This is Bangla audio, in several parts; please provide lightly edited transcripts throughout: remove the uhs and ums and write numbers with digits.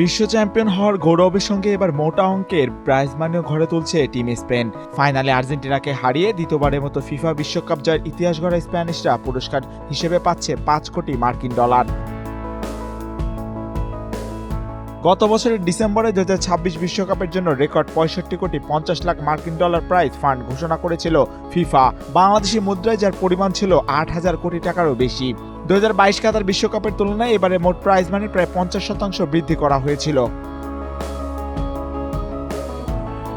বিশ্ব চ্যাম্পিয়ন হওয়ার গৌরবের সঙ্গে এবার মোটা অঙ্কের প্রাইজ মানিও ঘরে তুলছে টিম স্পেন। ফাইনালে আর্জেন্টিনাকে হারিয়ে দ্বিতীয়বারের মতো ফিফা বিশ্বকাপ জয়ের ইতিহাস গড়া স্প্যানিশরা পুরস্কার হিসেবে পাচ্ছে $5 কোটি। গত বছরের ডিসেম্বরে 2026 বিশ্বকাপের জন্য রেকর্ড $65,50,00,000 প্রাইজ ফান্ড ঘোষণা করেছিল ফিফা, বাংলাদেশি মুদ্রায় যার পরিমাণ ছিল $8,000 কোটি টাকারও বেশি। 2022 কাতার বিশ্বকাপের তুলনায় এবারে মোট প্রাইজ মানি প্রায় 50% বৃদ্ধি করা হয়েছিল।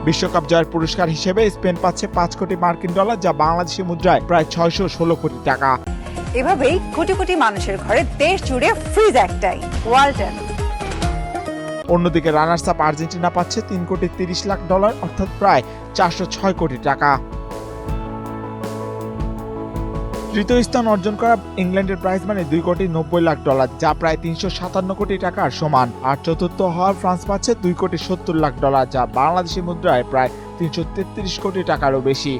বিশ্বকাপ জয়ের পুরস্কার হিসেবে স্পেন পাচ্ছে $5 কোটি, যা বাংলাদেশি মুদ্রায় প্রায় $616 কোটি টাকা। এভাবেই কোটি কোটি মানুষের ঘরে দেশ জুড়ে ফ্রিজ একটাই, ওয়ালটন। অন্যদিকে রানার্স আপ আর্জেন্টিনা পাচ্ছে $3,30,00,000 অর্থাৎ প্রায় $406 কোটি টাকা। তৃতীয় স্থান অর্জন করা ইংল্যান্ডের প্রাইজ মানি $2,90,00,000, যা প্রায় $357 কোটি টাকার সমান। আর চতুর্থ হওয়ার ফ্রান্স পাচ্ছে $2,70,00,000, যা বাংলাদেশি মুদ্রায় প্রায় $333 কোটি টাকারও বেশি।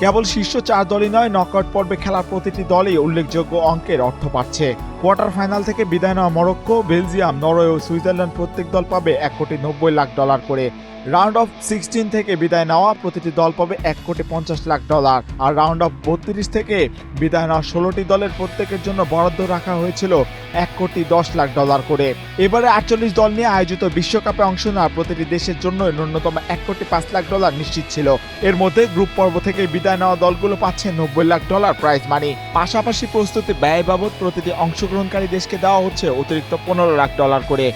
কেবল শীর্ষ 4 দলই নয়, নকআউট পর্বে খেলা প্রতিটি দলই উল্লেখযোগ্য অঙ্কের অর্থ পাচ্ছে। কোয়ার্টার ফাইনাল থেকে বিদায় নেওয়া মরক্কো, বেলজিয়াম, নরওয়ে ও সুইজারল্যান্ড প্রত্যেক দল পাবে $1,90,00,000 করে। রাউন্ড অফ 16 থেকে বিদায় নেওয়া প্রতিটি দল পাবে $1,50,00,000, আর রাউন্ড অফ 32 থেকে বিদায় নেওয়া 16টি দলের প্রত্যেকের জন্য বরাদ্দ রাখা হয়েছিল $1,10,00,000 করে। এবারে 48 দল নিয়ে আয়োজিত বিশ্বকাপে অংশ নেওয়া প্রতিটি দেশের জন্য ন্যূনতম $1,05,00,000 নিশ্চিত ছিল। এর মধ্যে গ্রুপ পর্ব থেকে বিদায় নেওয়া দলগুলো পাচ্ছে $90,00,000 প্রাইজ মানি। পাশাপাশি প্রস্তুতি ব্যয় বাবদ প্রতিটি অংশগ্রহণকারী দেশকে দেওয়া হচ্ছে অতিরিক্ত $15,00,000 করে।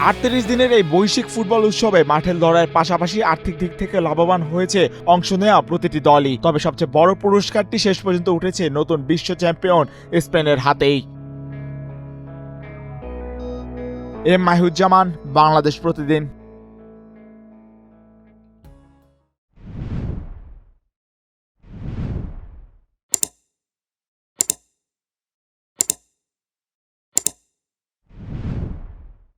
38 দিনের এই বৈশ্বিক ফুটবল উৎসবে মাঠের লড়াইয়ের পাশাপাশি আর্থিক দিক থেকে লাভবান হয়েছে অংশ নেওয়া প্রতিটি দলই। তবে সবচেয়ে বড় পুরস্কারটি শেষ পর্যন্ত উঠেছে নতুন বিশ্ব চ্যাম্পিয়ন স্পেনের হাতেই। মাহিউজ্জামান, বাংলাদেশ প্রতিদিন।